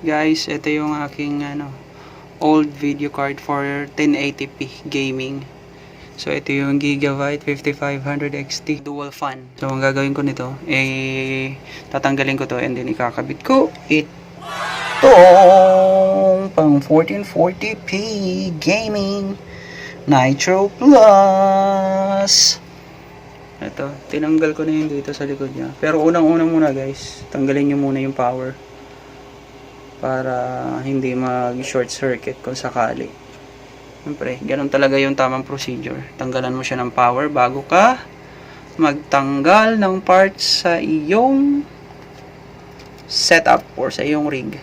Guys, ito yung aking old video card for 1080p gaming. So ito yung Gigabyte 5500 XT dual fan. So ang gagawin ko nito, tatanggalin ko to and then ikakabit ko itong pang 1440p gaming Nitro Plus. Ito, tinanggal ko na yun dito sa likod niya. Pero unang-unang muna guys, tanggalin nyo muna yung power para hindi mag-short circuit kung sakali. Siyempre, ganun talaga yung tamang procedure. Tanggalan mo siya ng power bago ka magtanggal ng parts sa iyong setup or sa iyong rig.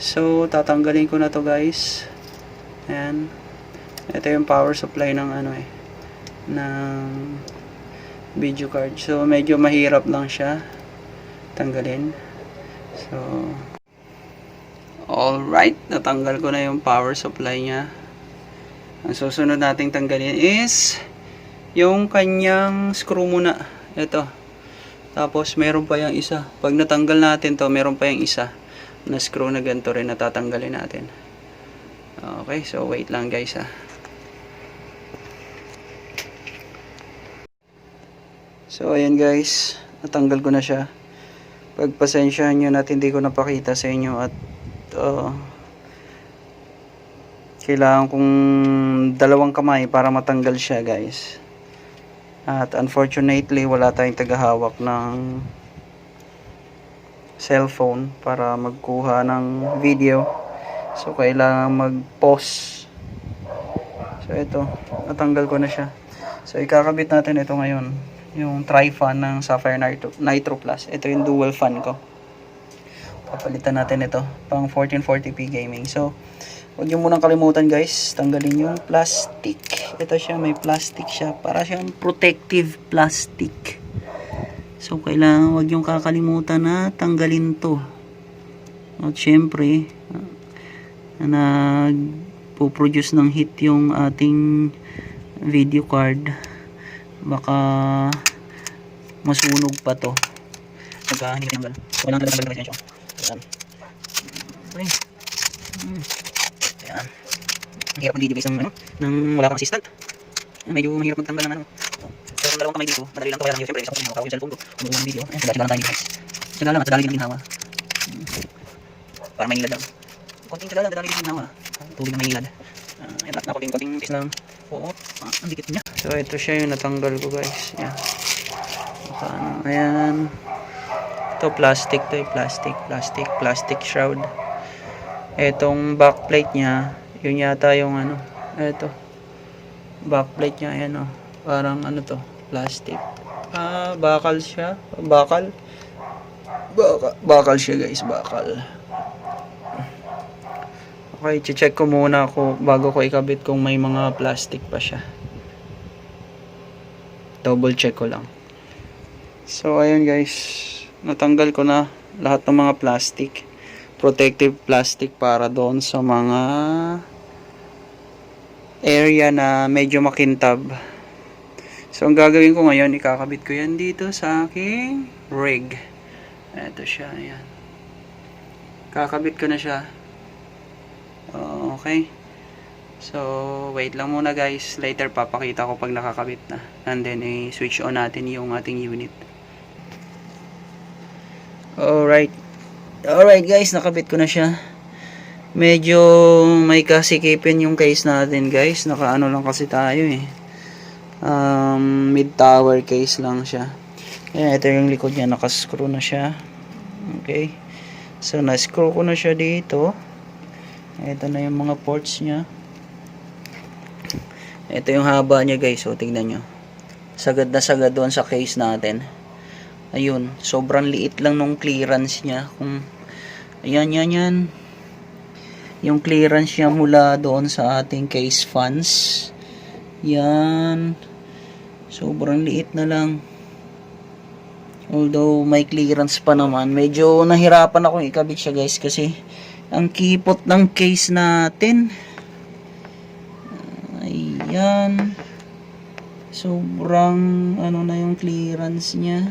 So, tatanggalin ko na to guys. Ayan. Ito yung power supply ng ng video card. So, medyo mahirap lang siya tanggalin. So, alright, natanggal ko na yung power supply niya. Ang susunod nating tanggalin is yung kanyang screw muna. Ito. Tapos meron pa yung isa. Pag natanggal natin to, meron pa yung isa na screw na ganito rin na tatanggalin natin. Okay, so wait lang guys ha. So ayan guys, natanggal ko na siya. Pagpasensyahan nyo na hindi ko napakita sa inyo at kailangan kong dalawang kamay para matanggal siya guys. At unfortunately wala tayong tagahawak ng cellphone para magkuha ng video. So kailangan mag-pause. So ito, natanggal ko na siya. So ikakabit natin ito ngayon, yung tri-fan ng Sapphire Nitro Plus. Ito yung dual fan ko. Papalitan natin ito pang 1440p gaming. So huwag nyo munang kalimutan guys, tanggalin yung plastic. Ito siya, may plastic siya, para siyang protective plastic. So kailangan huwag nyo kakalimutan na tanggalin to. At syempre nagpo-produce ng heat yung ating video card, baka masunog pa to pagka hindi tinanggal. So kailangan talaga tanggalin siya. Ayan. Okay. Ayan. Ang hirap mag-video guys nang wala kang assistant. Medyo mahirap magtanggal ng pero kung dalawang kamay dito, madali lang to. Kaya lang siyempre isang kamay yung cellphone ko kung buong video. Ayan, sadali lang tayo guys. Sadali lang at sadali lang ginawa. Para may nilad lang. Konting sadali lang, sadali lang ginawa. Tubig na may nilad. Ayan, na konting tis lang. Oo, ang dikit niya. So ito siya yung natanggal ko guys. Ayan. Ayan. Ito plastic to, plastic shroud. Etong backplate niya, yun yata yung eto. Backplate niya, ayan parang to, plastic. Bakal siya. Bakal siya guys, bakal. Okay, check ko muna bago ko ikabit kung may mga plastic pa siya. Double check ko lang. So ayun guys, natanggal ko na lahat ng mga plastic, protective plastic para doon sa mga area na medyo makintab. So ang gagawin ko ngayon, ikakabit ko yan dito sa aking rig. Ito siya, ayan. Kakabit ko na siya. Okay. So wait lang muna guys, later papakita ko pag nakakabit na, and then switch on natin yung ating unit. Alright guys, nakabit ko na siya. Medyo may kasikipin yung case natin guys. Nakaano lang kasi tayo mid tower case lang siya. Ayan, ito yung likod niya, nakascrew na siya. Okay, so na-screw ko na siya dito. Ito na yung mga ports niya. Ito yung haba niya guys. So tingnan nyo, sagad na sagad doon sa case natin. Ayun, sobrang liit lang nung clearance niya. Yan. Yung clearance niya mula doon sa ating case fans. Yan. Sobrang liit na lang. Although may clearance pa naman. Medyo nahirapan akong ikabit siya guys kasi ang kipot ng case natin. Ayan. Sobrang na yung clearance niya.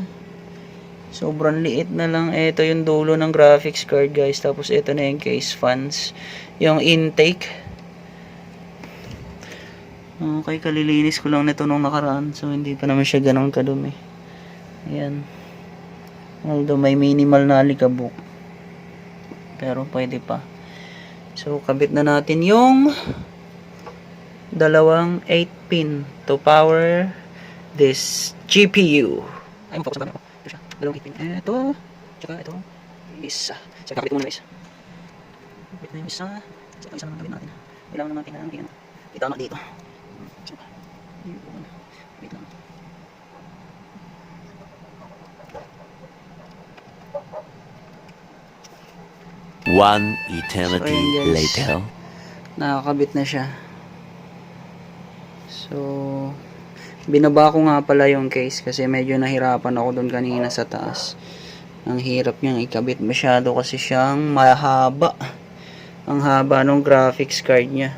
Sobrang liit na lang. Ito yung dulo ng graphics card guys. Tapos ito na yung case fans. Yung intake. Okay, kalilinis ko lang nito nung nakaraan. So hindi pa naman siya ganun kadumi. Ayan. Although may minimal na alikabok. Pero pwede pa. So kabit na natin yung dalawang 8-pin to power this GPU. Ay, focus na ba? Ito siya. Dalawang 8-pin. Ito. Tsaka ito. Isa. So kabit muna guys. Kabit na yung isa. So isa naman kabit natin. Kailangan natin na yan. Itama dito. So, wait lang. One eternity So, ayan, guys. later. Nakakabit na siya. So, binaba ko nga pala yung case kasi medyo nahirapan ako doon kanina sa taas. Ang hirap niyang ikabit, masyado kasi siyang mahaba. Ang haba ng graphics card niya.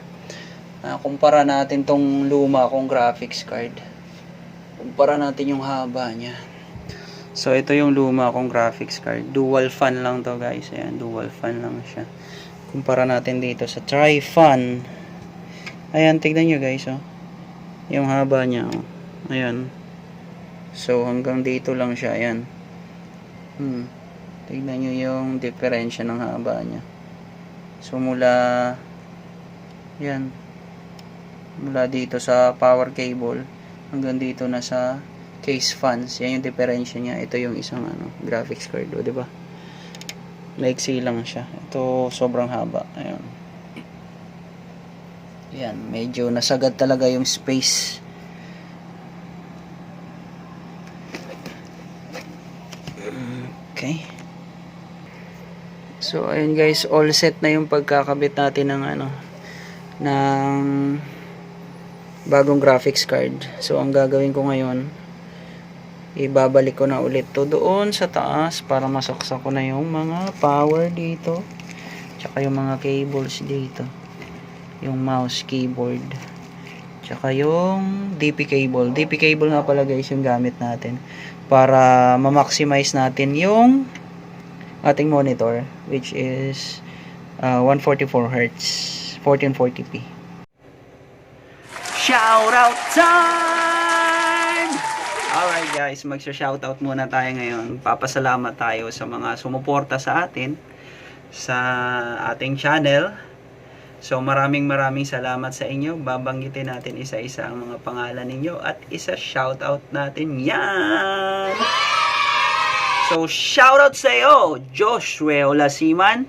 Kumpara natin tong luma kong graphics card. Kumpara natin yung haba niya. So, ito yung luma kong graphics card. Dual fan lang to guys. Ayan, dual fan lang siya. Kumpara natin dito sa tri-fan. Ayan, tignan nyo guys, oh. Yung haba niya, oh. Ayan. So, hanggang dito lang siya. Ayan. Tignan nyo yung diferensya ng haba niya. So, mula yan. Mula dito sa power cable hanggang dito na sa case fans. Yan yung diferensya niya. Ito yung isang graphics card, o, diba? Maiksi lang siya. Ito sobrang haba. Ayan. Yan, medyo nasagad talaga yung space. Okay. So, ayun guys, all set na yung pagkakabit natin ng ng bagong graphics card. So, ang gagawin ko ngayon, ibabalik ko na ulit to doon sa taas para masaksak ko na yung mga power dito. Tsaka yung mga cables dito. Yung mouse, keyboard. Tsaka yung DP cable. DP cable nga pala guys yung gamit natin para ma-maximize natin yung ating monitor, which is 144 Hz 1440p. Shoutout time! Alright guys, magsha-shoutout muna tayo ngayon. Papasalamat tayo sa mga sumuporta sa atin sa ating channel. So maraming salamat sa inyo. Babanggitin natin isa-isa ang mga pangalan ninyo at isa shoutout natin yan. So shoutout sa iyo, Joshua Olasiman.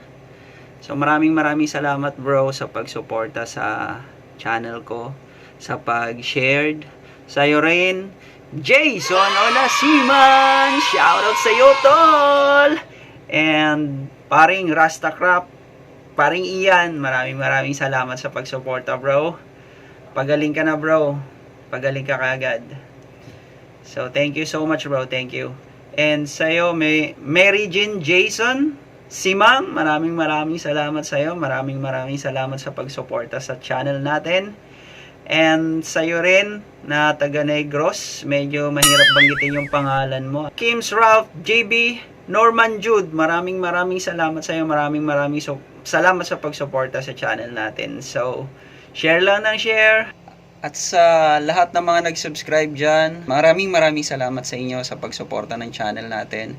So maraming salamat bro sa pagsuporta sa channel ko, sa pag-shared. Sa iyo rin, Jason Olasiman. Shoutout sa iyo tol. And paring Rastacrap, paring Ian, maraming salamat sa pagsuporta bro. Pagaling ka na bro. Pagaling ka kaagad. So thank you so much bro, thank you. And sa'yo, Mary Jean Jason Simang, maraming salamat sa'yo. Maraming salamat sa pagsuporta sa channel natin. And sa'yo rin, na taga Negros, medyo mahirap banggitin yung pangalan mo. Kims Ralph JB Norman Jude, maraming salamat sa'yo. Maraming salamat sa pagsuporta sa channel natin. So, share lang ng share. At sa lahat ng mga nag-subscribe dyan, maraming salamat sa inyo sa pagsuporta ng channel natin.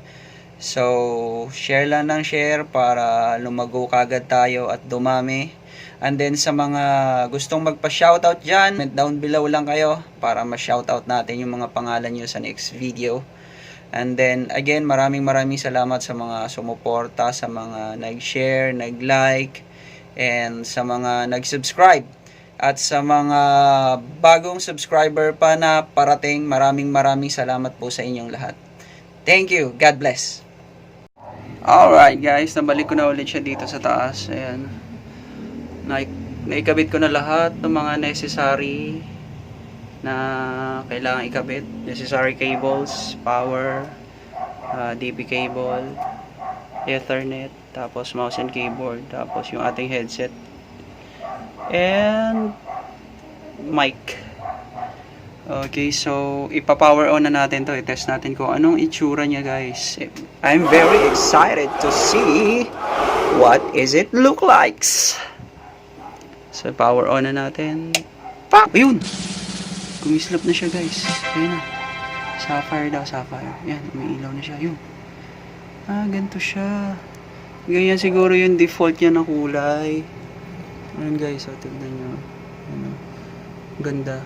So, share lang ng share para lumago kagad tayo at dumami. And then sa mga gustong magpa-shoutout dyan, comment down below lang kayo para ma-shoutout natin yung mga pangalan nyo sa next video. And then, again, maraming salamat sa mga sumuporta, sa mga nag-share, nag-like, and sa mga nag-subscribe. At sa mga bagong subscriber pa na parating, maraming salamat po sa inyong lahat. Thank you. God bless. Alright guys, nabalik ko na ulit siya dito sa taas. Ayan. Naikabit ko na lahat ng mga necessary na kailangan ikabit. Necessary cables, power, DP cable, Ethernet, tapos mouse and keyboard, tapos yung ating headset, and mic. Okay, so ipa-power on na natin to. I-test natin kung anong itsura niya, guys. I'm very excited to see what is it look like. So power on na natin. Pak! Ayun! Kumislap na siya, guys. Ayun na. Sapphire daw, sapphire. Yan, umiilaw na siya. Ayun. Ganito siya. Ganyan siguro yung default niya na kulay. Ayun, guys. Tignan nyo. Ano? Ganda.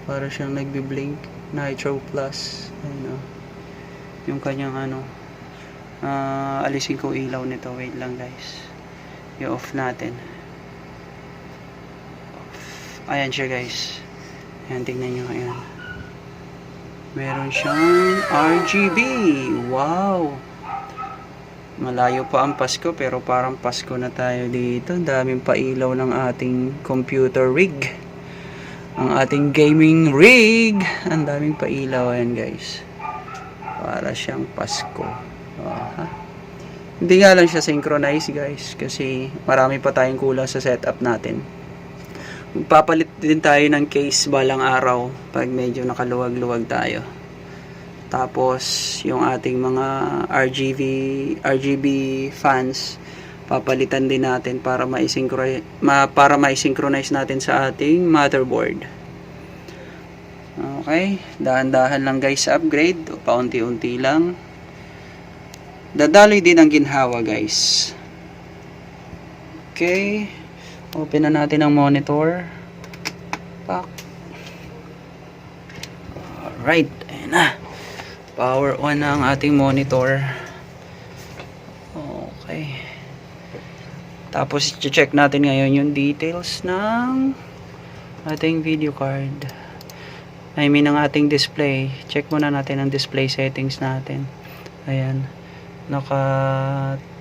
Para siyang nagbi-blink. Nitro Plus. Ayun, yung kanyang alisin ko ilaw nito. Wait lang, guys. I-off natin. Ayan siya, guys. Ayan, tingnan nyo. Ayan. Meron siyang RGB. Wow! Malayo pa ang Pasko, pero parang Pasko na tayo dito. Daming pailaw ng ating computer rig. Ang ating gaming rig. Ang daming pailaw. Ayan, guys. Para siyang Pasko. Hindi nga lang siya synchronize, guys. Kasi marami pa tayong kulang sa setup natin. Magpapalit din tayo ng case balang araw pag medyo nakaluwag-luwag tayo. Tapos yung ating mga RGB fans papalitan din natin para ma-synchronize natin sa ating motherboard. Okay, dahan-dahan lang, guys, sa upgrade, paunti-unti lang. Dadaloy din ang ginhawa, guys. Okay. Open na natin ang monitor. Pak. Alright. Ayan na. Power on na ang ating monitor. Okay. Tapos, i-check natin ngayon yung details ng ating video card. I mean, ang ating display. Check muna natin ang display settings natin. Ayan. Naka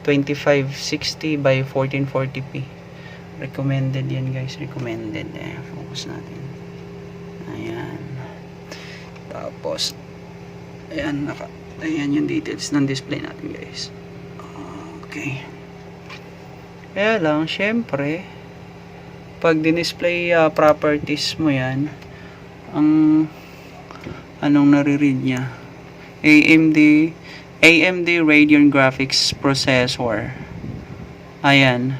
2560 by 1440p. Recommended yan, guys. Recommended. Focus natin. Ayan. Tapos, ayan, ayan yung details ng display natin, guys. Okay. Kaya lang, syempre, pag din-display properties mo yan, ang anong nare-read niya? AMD Radeon Graphics Processor. Ayan.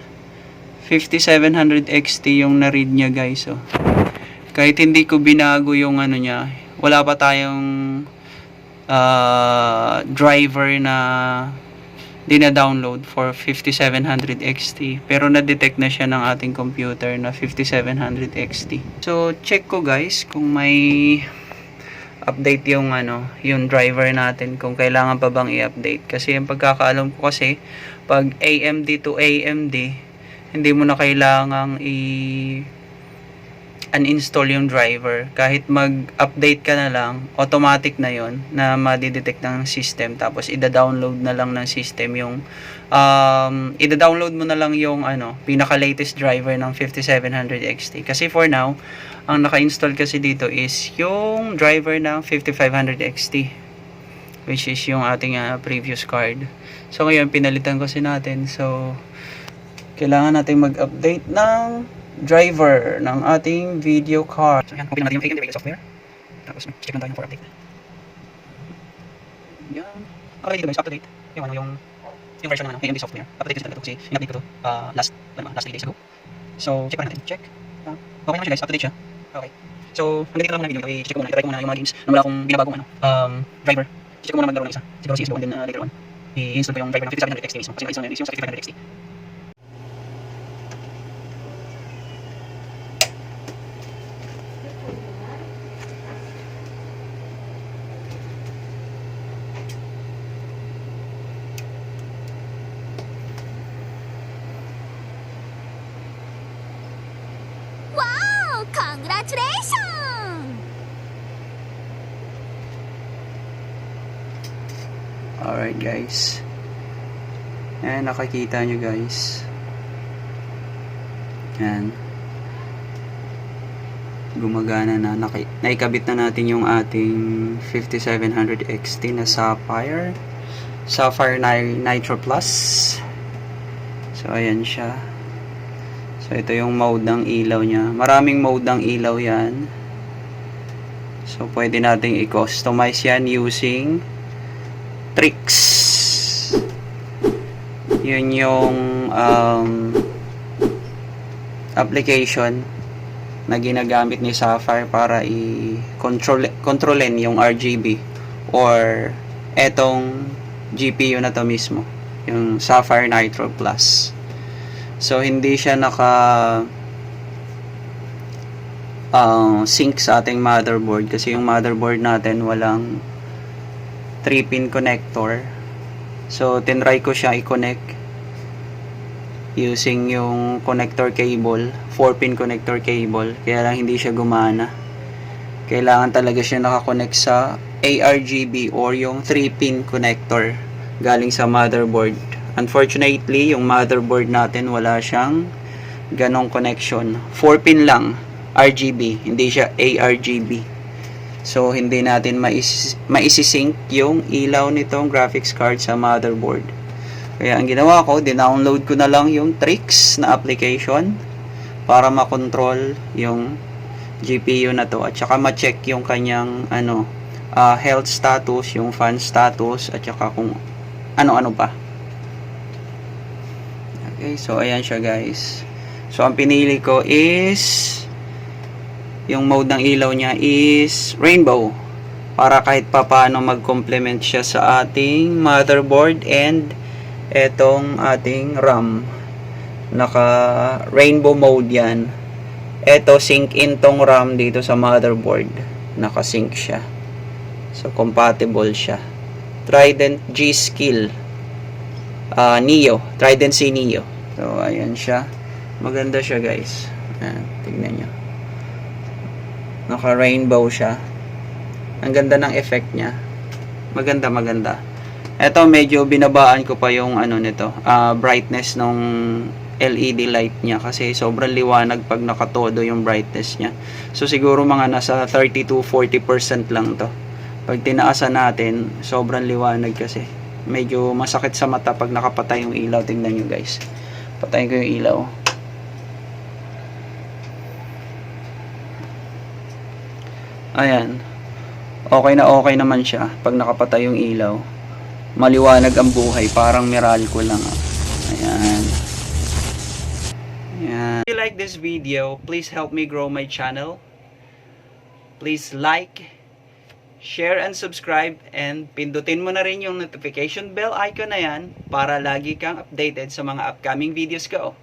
5700 XT yung na-read niya, guys. Kahit hindi ko binago yung niya, wala pa tayong driver na dina-download for 5700 XT. Pero na-detect na siya ng ating computer na 5700 XT. So, check ko, guys, kung may update yung yung driver natin, kung kailangan pa bang i-update. Kasi yung pagkakaalam ko kasi, pag AMD to AMD, hindi mo na kailangang uninstall yung driver. Kahit mag-update ka na lang, automatic na yon na madidetect ng system. Tapos ida-download na lang ng system yung ida-download mo na lang yung pinaka-latest driver ng 5700 XT. Kasi for now, ang naka-install kasi dito is yung driver ng 5500 XT, which is yung ating previous card. So ngayon pinalitan kasi natin. So kailangan natin mag-update ng driver ng ating video card. So yan, open natin yung AMD Radeon software. Tapos check lang tayo for update. Yan. Okay dito, guys, up to date. Yung version ng AMD software. Update kasi talaga ito kasi in-update ko to last 3 days ago. So check pa natin. Check. Okay naman siya, guys. Up to date siya. Okay. So hanggang dito lang muna video. I-check ko muna. I-try ko muna yung mga games na wala akong binabagong driver. Check ko muna maglaro ng isa. Siguro CSGO and then later on i-install ko yung driver ng 5700 XT mismo. Kasi naka-install na yung sa 5500 XT. Congratulations! Alright, guys. Ayan, nakakita nyo, guys. Ayan. Gumagana na. Naikabit na natin yung ating 5700 XT na Sapphire. Sapphire Nitro Plus. So, ayan siya. So, ito yung mode ng ilaw niya. Maraming mode ng ilaw yan. So, pwede nating i-customize yan using tricks. Yun yung application na ginagamit ni Sapphire para i-controlin yung RGB or etong GPU na to mismo, yung Sapphire Nitro Plus. So, hindi siya sync sa ating motherboard kasi yung motherboard natin walang 3-pin connector. So, tinry ko siya i-connect using yung connector cable, 4-pin connector cable, kaya lang hindi siya gumana. Kailangan talaga siya nakakonect sa ARGB or yung 3-pin connector galing sa motherboard. Unfortunately, yung motherboard natin wala siyang ganong connection. 4-pin lang RGB, hindi siya ARGB. So, hindi natin maisisync yung ilaw nitong graphics card sa motherboard. Kaya ang ginawa ko, dinownload ko na lang yung tricks na application para makontrol yung GPU na to at saka ma-check yung kanyang health status, yung fan status at saka kung ano-ano pa. Okay, so ayan siya guys. So ang pinili ko is yung mode ng ilaw niya is rainbow para kahit papaano mag-complement siya sa ating motherboard and etong ating RAM. Naka rainbow mode yan. Eto sync in tong RAM dito sa motherboard. Naka sync siya. So compatible siya. Trident G-Skill Neo. Trident C Neo. So ayan siya. Maganda siya guys. Ayan, tignan nyo. Naka rainbow siya. Ang ganda ng effect niya. Maganda. Ito medyo binabaan ko pa yung nito, brightness ng LED light niya kasi sobrang liwanag pag nakatodo yung brightness niya. So siguro mga nasa 30 to 40% lang to. Pag tinaasan natin, sobrang liwanag kasi. Medyo masakit sa mata pag nakapatay yung ilaw. Tingnan nyo guys. Patayin ko yung ilaw. Ayan. Okay naman siya pag nakapatay yung ilaw. Maliwanag ang buhay, parang Meralco lang. Ayan. If you like this video, please help me grow my channel. Please like, share and subscribe, and pindutin mo na rin yung notification bell icon na yan para lagi kang updated sa mga upcoming videos ko.